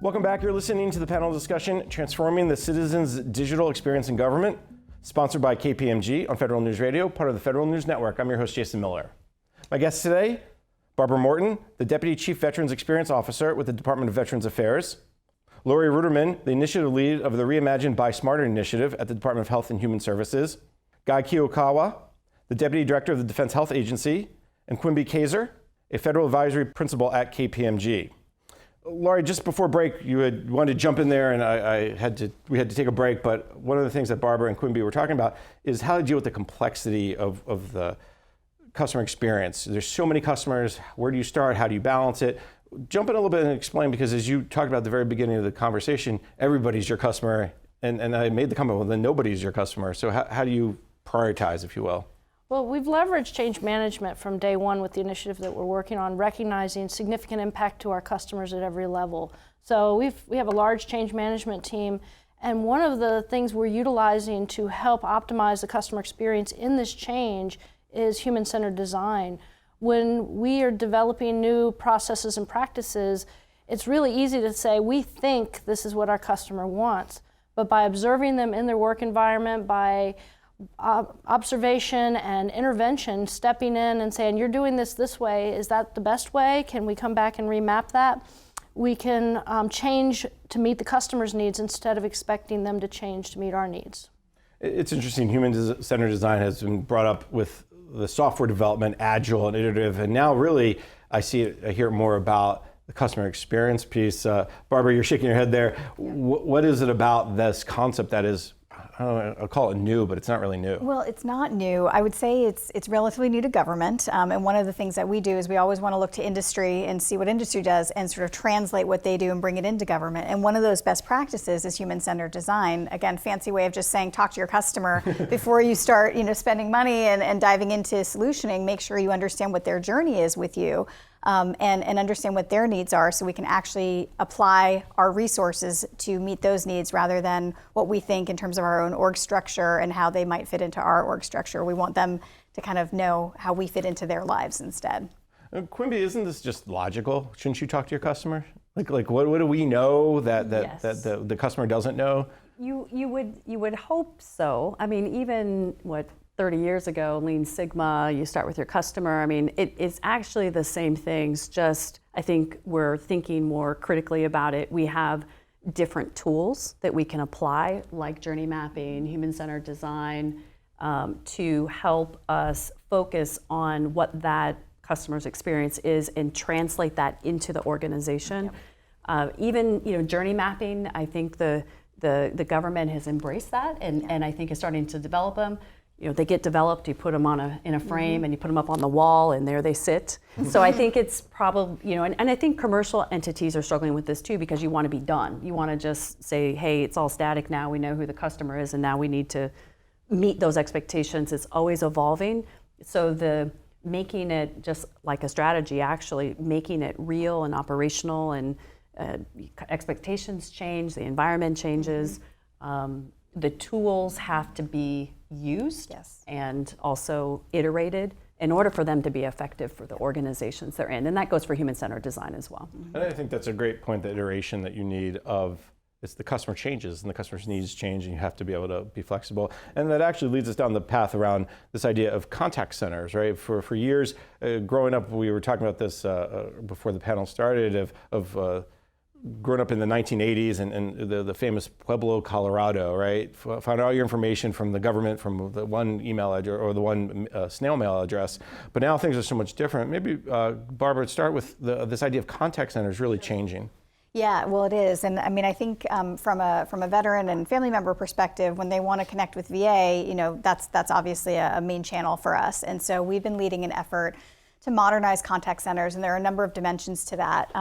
Welcome back. You're listening to the panel discussion, Transforming the Citizen's Digital Experience in Government, sponsored by KPMG on Federal News Radio, part of the Federal News Network. I'm your host, Jason Miller. My guest today, Barbara Morton, the Deputy Chief Veterans Experience Officer with the Department of Veterans Affairs. Lori Ruderman, the initiative lead of the Reimagined Buy Smarter initiative at the Department of Health and Human Services. Guy Kiyokawa, the Deputy Director of the Defense Health Agency. And Quimby Kaiser, a Federal Advisory Principal at KPMG. Laurie, just before break, you had wanted to jump in there, and we had to take a break. But one of the things that Barbara and Quimby were talking about is how to deal with the complexity of the customer experience. There's so many customers. Where do you start? How do you balance it? Jump in a little bit and explain, because as you talked about at the very beginning of the conversation, everybody's your customer, and I made the comment, well, then nobody's your customer. So how do you prioritize, if you will? Well, we've leveraged change management from day one with the initiative that we're working on, recognizing significant impact to our customers at every level. So we have a large change management team, and one of the things we're utilizing to help optimize the customer experience in this change is human-centered design. When we are developing new processes and practices, it's really easy to say, we think this is what our customer wants. But by observing them in their work environment, by observation and intervention, stepping in and saying, you're doing this way, is that the best way? Can we come back and remap that? We can change to meet the customer's needs instead of expecting them to change to meet our needs. It's interesting, human-centered design has been brought up with the software development, agile and iterative, and now really I hear more about the customer experience piece. Barbara, you're shaking your head there. Yeah. What is it about this concept that is, I don't know, I'll call it new, but it's not really new? Well, it's not new. I would say it's relatively new to government. And one of the things that we do is we always want to look to industry and see what industry does and sort of translate what they do and bring it into government. And one of those best practices is human-centered design. Again, fancy way of just saying talk to your customer before you start spending money and diving into solutioning. Make sure you understand what their journey is with you. And understand what their needs are, so we can actually apply our resources to meet those needs rather than what we think in terms of our own org structure and how they might fit into our org structure. We want them to kind of know how we fit into their lives instead. Quimby, isn't this just logical? Shouldn't you talk to your customer? Like what do we know that Yes. the customer doesn't know? You would hope so. I mean, even 30 years ago, Lean Sigma, you start with your customer. I mean, it's actually the same things, just I think we're thinking more critically about it. We have different tools that we can apply, like journey mapping, human-centered design, to help us focus on what that customer's experience is and translate that into the organization. Yep. Even journey mapping, I think the government has embraced that and I think is starting to develop them. They get developed, you put them in a frame and you put them up on the wall and there they sit. So I think it's probably, and I think commercial entities are struggling with this too, because you want to be done. You want to just say, hey, it's all static now, we know who the customer is and now we need to meet those expectations. It's always evolving. So making it just like a strategy, actually making it real and operational, and expectations change, the environment changes. The tools have to be used and also iterated in order for them to be effective for the organizations they're in. And that goes for human-centered design as well. And I think that's a great point, the iteration that you need it's the customer changes and the customer's needs change and you have to be able to be flexible. And that actually leads us down the path around this idea of contact centers, right? For years, growing up, we were talking about this before the panel started, of growing up in the 1980s and the famous Pueblo, Colorado, right? Found all your information from the government, from the one email address or the one snail mail address. But now things are so much different. Maybe, Barbara, start with this idea of contact centers really changing. Yeah, well, it is. And I mean, I think from a veteran and family member perspective, when they want to connect with VA, that's obviously a main channel for us. And so we've been leading an effort to modernize contact centers, and there are a number of dimensions to that.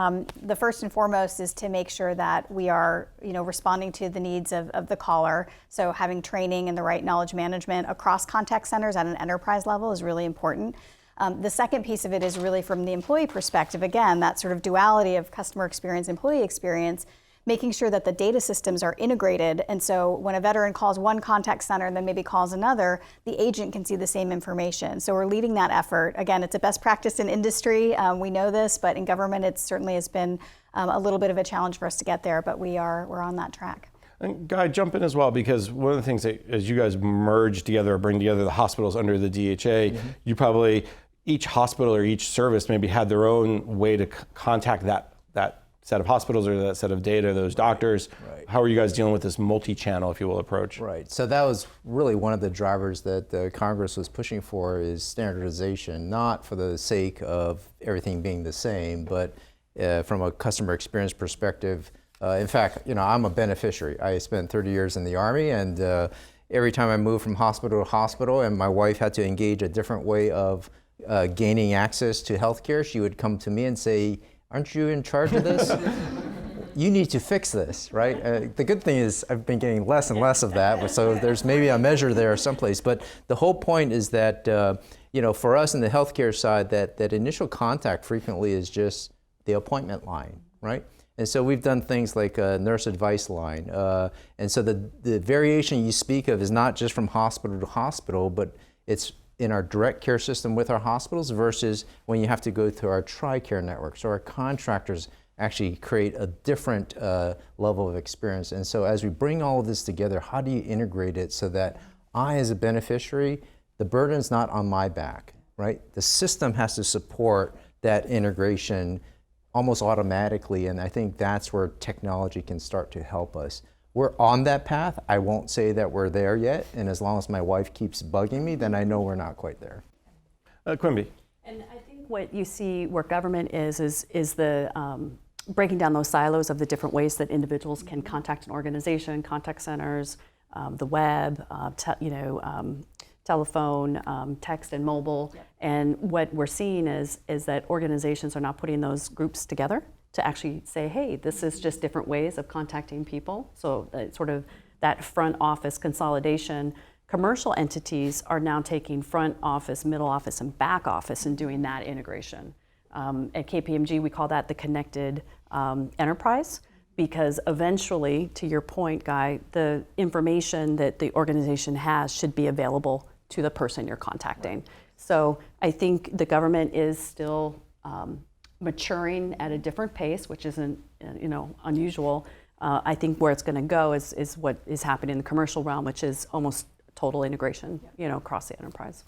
The first and foremost is to make sure that we are, responding to the needs of the caller. So having training and the right knowledge management across contact centers at an enterprise level is really important. The second piece of it is really from the employee perspective. Again, that sort of duality of customer experience, employee experience, making sure that the data systems are integrated. And so when a veteran calls one contact center and then maybe calls another, the agent can see the same information. So we're leading that effort. Again, it's a best practice in industry. We know this, but in government, it certainly has been a little bit of a challenge for us to get there, but we're on that track. And Guy, jump in as well, because one of the things that as you guys merge together or bring together the hospitals under the DHA, you probably, each hospital or each service maybe had their own way to contact that set of hospitals or that set of data, those doctors. Right. How are you guys dealing with this multi-channel, if you will, approach? Right. So that was really one of the drivers that the Congress was pushing for, is standardization, not for the sake of everything being the same, but from a customer experience perspective. In fact, I'm a beneficiary. I spent 30 years in the Army, and every time I moved from hospital to hospital and my wife had to engage a different way of gaining access to healthcare, she would come to me and say, "Aren't you in charge of this? You need to fix this," right? The good thing is I've been getting less and less of that, so there's maybe a measure there someplace. But the whole point is that, for us in the healthcare side, that initial contact frequently is just the appointment line, right? And so we've done things like a nurse advice line. And so the variation you speak of is not just from hospital to hospital, but it's in our direct care system with our hospitals versus when you have to go through our TRICARE network. So our contractors actually create a different level of experience. And so as we bring all of this together, how do you integrate it so that I, as a beneficiary, the burden's not on my back, right? The system has to support that integration almost automatically, and I think that's where technology can start to help us. We're on that path. I won't say that we're there yet, and as long as my wife keeps bugging me, then I know we're not quite there. Quimby. And I think what you see where government is the breaking down those silos of the different ways that individuals can contact an organization, contact centers, the web, telephone, text, and mobile. Yep. And what we're seeing is that organizations are now putting those groups together to actually say, hey, this is just different ways of contacting people. So sort of that front office consolidation. Commercial entities are now taking front office, middle office, and back office and doing that integration. At KPMG, we call that the connected enterprise, because eventually, to your point, Guy, the information that the organization has should be available to the person you're contacting. So I think the government is still maturing at a different pace, which isn't unusual. I think where it's going to go is what is happening in the commercial realm, which is almost total integration, across the enterprise.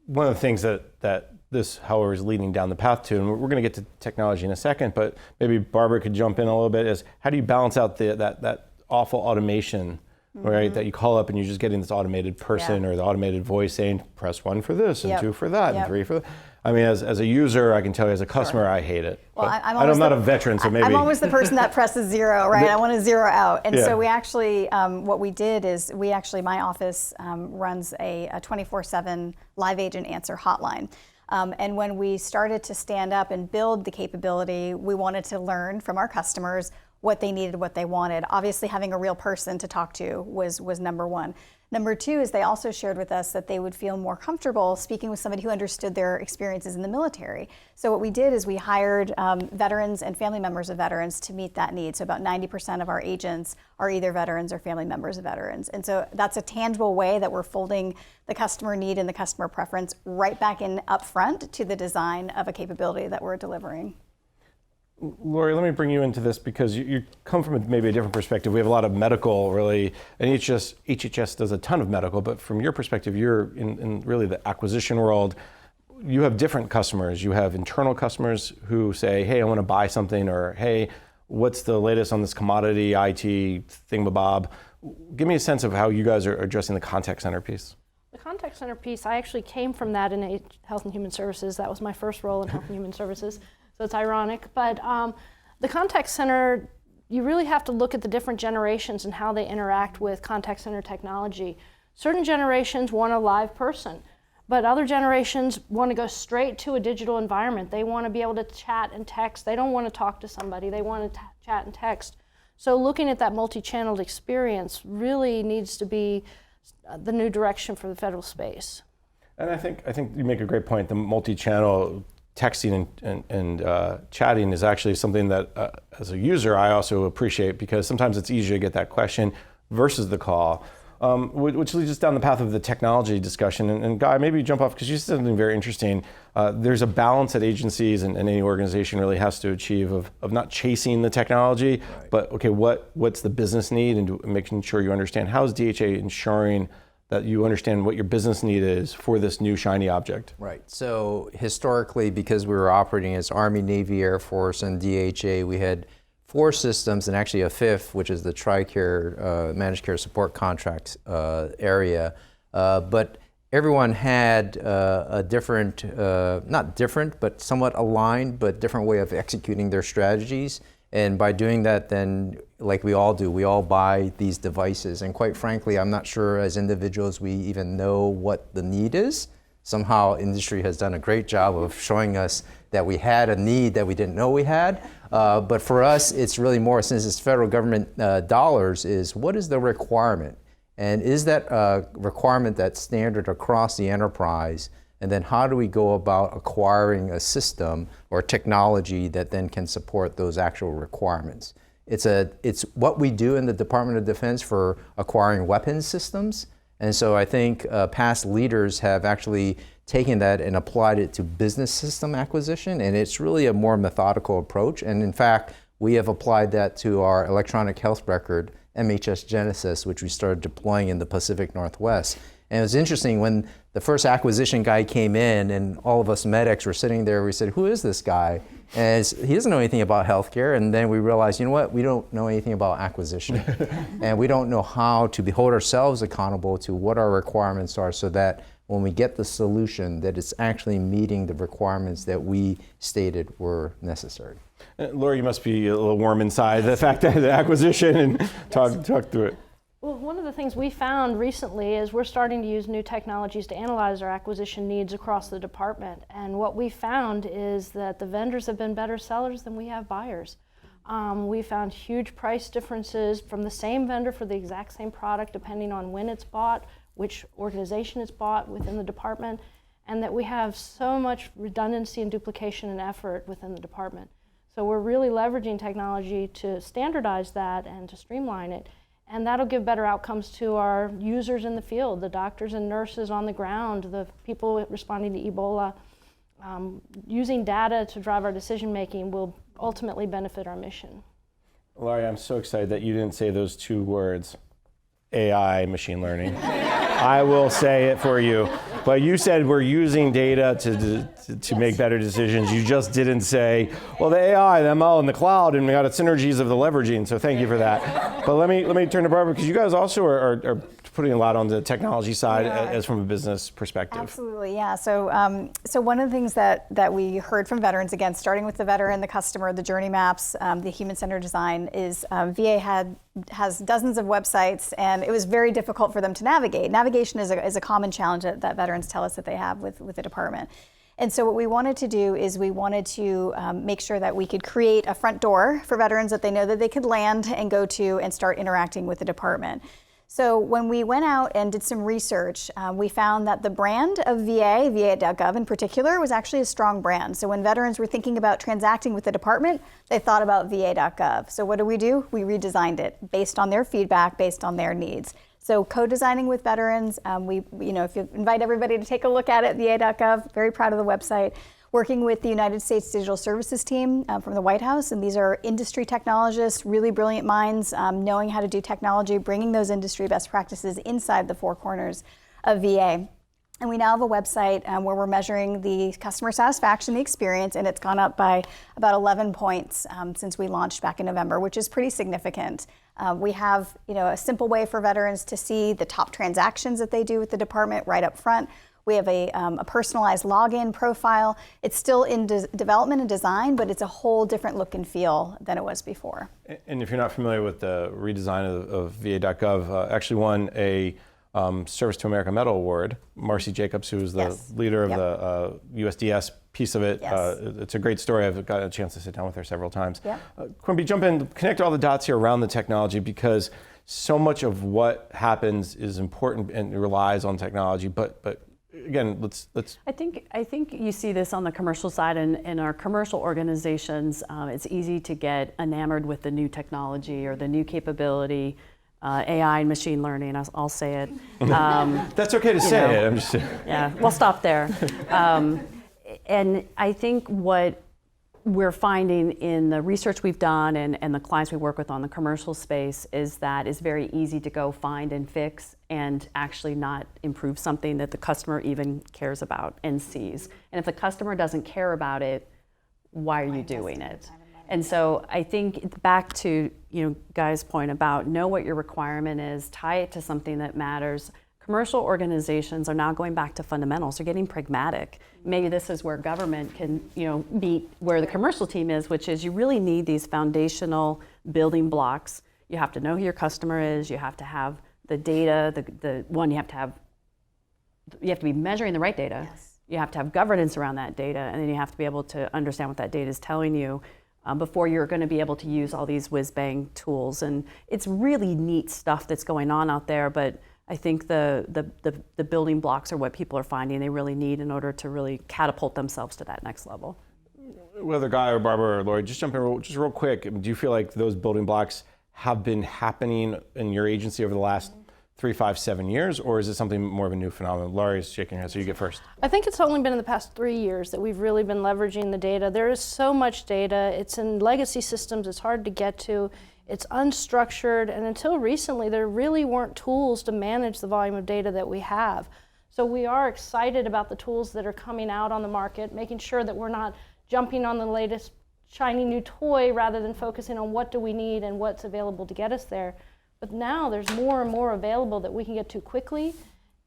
One of the things that this, however, is leading down the path to, and we're going to get to technology in a second, but maybe Barbara could jump in a little bit, is how do you balance out that awful automation, right? That you call up and you're just getting this automated person or the automated voice saying, press 1 for this and 2 for that and 3 for that. I mean, as a user, I can tell you, as a customer, I hate it. Well, I'm not a veteran, so maybe. I'm always the person that presses 0, right? I want to 0 out. And so we actually, what we did is my office runs a 24/7 live agent answer hotline. And when we started to stand up and build the capability, we wanted to learn from our customers what they needed, what they wanted. Obviously, having a real person to talk to was number one. Number two is they also shared with us that they would feel more comfortable speaking with somebody who understood their experiences in the military. So what we did is we hired veterans and family members of veterans to meet that need. So about 90% of our agents are either veterans or family members of veterans. And so that's a tangible way that we're folding the customer need and the customer preference right back in up front to the design of a capability that we're delivering. Lori, let me bring you into this because you come from maybe a different perspective. We have a lot of medical, really, and HHS does a ton of medical, but from your perspective, you're in really the acquisition world. You have different customers. You have internal customers who say, hey, I want to buy something, or hey, what's the latest on this commodity IT thingamabob? Give me a sense of how you guys are addressing the contact center piece. The contact center piece, I actually came from that in Health and Human Services. That was my first role in Health and Human Services. So it's ironic, but the contact center, you really have to look at the different generations and how they interact with contact center technology. Certain generations want a live person, but other generations want to go straight to a digital environment. They want to be able to chat and text. They don't want to talk to somebody. They want to chat and text. So looking at that multi-channeled experience really needs to be the new direction for the federal space. And I think you make a great point. The multi-channel texting and chatting is actually something that, as a user, I also appreciate, because sometimes it's easier to get that question versus the call. which leads us down the path of the technology discussion. And Guy, maybe jump off, because you said something very interesting. There's a balance that agencies and any organization really has to achieve of not chasing the technology, but okay, what's the business need, and making sure you understand how is DHA ensuring that you understand what your business need is for this new shiny object. Right. So historically, because we were operating as Army, Navy, Air Force, and DHA, we had 4 systems and actually a 5th, which is the TRICARE managed care support contract area. But everyone had a different, not different, but somewhat aligned, but different way of executing their strategies. And by doing that, then, like we all do, we all buy these devices. And quite frankly, I'm not sure as individuals we even know what the need is. Somehow industry has done a great job of showing us that we had a need that we didn't know we had. But for us, it's really more, since it's federal government dollars, is what is the requirement? And is that requirement that's standard across the enterprise? And then how do we go about acquiring a system or technology that then can support those actual requirements? It's what we do in the Department of Defense for acquiring weapons systems. And so I think past leaders have actually taken that and applied it to business system acquisition. And it's really a more methodical approach. And in fact, we have applied that to our electronic health record, MHS Genesis, which we started deploying in the Pacific Northwest. And it was interesting when the first acquisition guy came in and all of us medics were sitting there, we said, who is this guy? And he doesn't know anything about healthcare. And then we realized, you know what, we don't know anything about acquisition. And we don't know how to hold ourselves accountable to what our requirements are, so that when we get the solution, that it's actually meeting the requirements that we stated were necessary. Laura, you must be a little warm inside the fact that the acquisition, and talk through it. Well, one of the things we found recently is we're starting to use new technologies to analyze our acquisition needs across the department. And what we found is that the vendors have been better sellers than we have buyers. We found huge price differences from the same vendor for the exact same product, depending on when it's bought, which organization it's bought within the department, and that we have so much redundancy and duplication and effort within the department. So we're really leveraging technology to standardize that and to streamline it. And that'll give better outcomes to our users in the field, the doctors and nurses on the ground, the people responding to Ebola. Using data to drive our decision making will ultimately benefit our mission. Laurie, I'm so excited that you didn't say those 2 words, AI, machine learning. I will say it for you. But you said we're using data to make better decisions. You just didn't say, well, the AI, the ML, and the cloud, and we got the synergies of the leveraging. So thank you for that. But let me turn to Barbara, because you guys also are putting a lot on the technology side, as from a business perspective. Absolutely, yeah. So, so one of the things that we heard from veterans, again, starting with the veteran, the customer, the journey maps, the human-centered design, is VA has dozens of websites, and it was very difficult for them to navigate. Navigation is a common challenge that veterans tell us that they have with the department. And so what we wanted to do is we wanted to make sure that we could create a front door for veterans that they know that they could land and go to and start interacting with the department. So when we went out and did some research, we found that the brand of VA, va.gov in particular, was actually a strong brand. So when veterans were thinking about transacting with the department, they thought about va.gov. So what do? We redesigned it based on their feedback, based on their needs. So co-designing with veterans, if you invite everybody to take a look at it, va.gov, very proud of the website. Working with the United States Digital Services team from the White House, and these are industry technologists, really brilliant minds, knowing how to do technology, bringing those industry best practices inside the 4 corners of VA. And we now have a website where we're measuring the customer satisfaction, the experience, and it's gone up by about 11 points since we launched back in November, which is pretty significant. We have a simple way for veterans to see the top transactions that they do with the department right up front. We have a personalized login profile. It's still in development and design, but it's a whole different look and feel than it was before. And if you're not familiar with the redesign of va.gov, actually won a Service to America Medal Award. Marcy Jacobs, who is the leader of the USDS piece of it. It's a great story. I've got a chance to sit down with her several times. Quimby, jump in, connect all the dots here around the technology, because so much of what happens is important and relies on technology, but again, let's. I think you see this on the commercial side, and in our commercial organizations, it's easy to get enamored with the new technology or the new capability. AI and machine learning. I'll say it. That's okay to say it. I'm just Yeah, we'll stop there. And I think what we're finding in the research we've done and the clients we work with on the commercial space is that it's very easy to go find and fix and actually not improve something that the customer even cares about and sees. And if the customer doesn't care about it, why are you doing it? And so I think back to Guy's point about know what your requirement is, tie it to something that matters. Commercial organizations are now going back to fundamentals. They're getting pragmatic. Maybe this is where government can, meet where the commercial team is, which is you really need these foundational building blocks. You have to know who your customer is. You have to have the data. You have to be measuring the right data. Yes. You have to have governance around that data, and then you have to be able to understand what that data is telling you before you're going to be able to use all these whiz-bang tools. And it's really neat stuff that's going on out there, but I think the building blocks are what people are finding they really need in order to really catapult themselves to that next level. whether Guy or Barbara or Lori, just jump in just real quick. Do you feel like those building blocks have been happening in your agency over the last 3, 5, 7 years, or is it something more of a new phenomenon? Lori's shaking her head, so you get first. I think it's only been in the past 3 years that we've really been leveraging the data. There is so much data. It's in legacy systems. It's hard to get to. It's unstructured. And until recently, there really weren't tools to manage the volume of data that we have. So we are excited about the tools that are coming out on the market, making sure that we're not jumping on the latest shiny new toy rather than focusing on what do we need and what's available to get us there. But now there's more and more available that we can get to quickly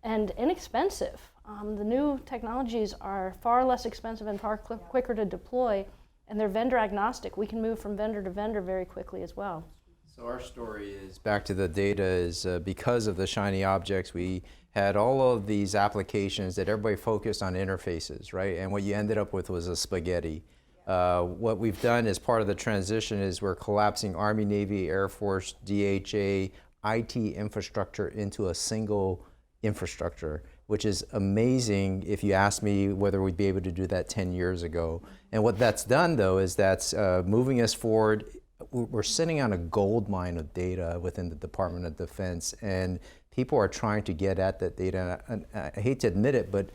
and inexpensive. The new technologies are far less expensive and far quicker to deploy, and they're vendor agnostic. We can move from vendor to vendor very quickly as well. So our story is back to the data is because of the shiny objects, we had all of these applications that everybody focused on interfaces, right? And what you ended up with was a spaghetti. What we've done as part of the transition is we're collapsing Army, Navy, Air Force, DHA, IT infrastructure into a single infrastructure, which is amazing if you ask me whether we'd be able to do that 10 years ago. And what that's done though is that's moving us forward. We're sitting on a gold mine of data within the Department of Defense, and people are trying to get at that data. And I hate to admit it, but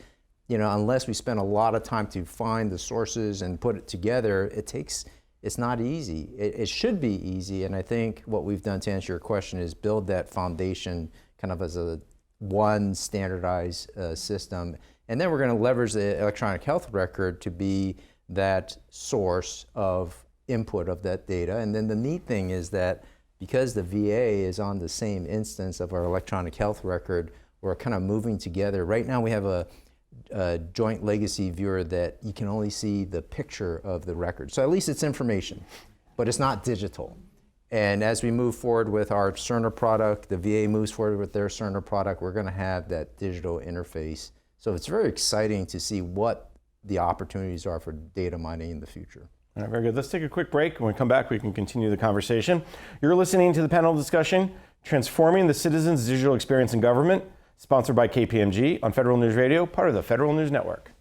unless we spend a lot of time to find the sources and put it together, it's not easy. It should be easy, and I think what we've done to answer your question is build that foundation kind of as a one standardized system. And then we're going to leverage the electronic health record to be that source of input of that data. And then the neat thing is that because the VA is on the same instance of our electronic health record, we're kind of moving together. Right now we have a joint legacy viewer that you can only see the picture of the record. So at least it's information, but it's not digital. And as we move forward with our Cerner product, the VA moves forward with their Cerner product, we're going to have that digital interface. So it's very exciting to see what the opportunities are for data mining in the future. All right, very good. Let's take a quick break. When we come back, we can continue the conversation. You're listening to the panel discussion, Transforming the Citizen's Digital Experience in Government, sponsored by KPMG on Federal News Radio, part of the Federal News Network.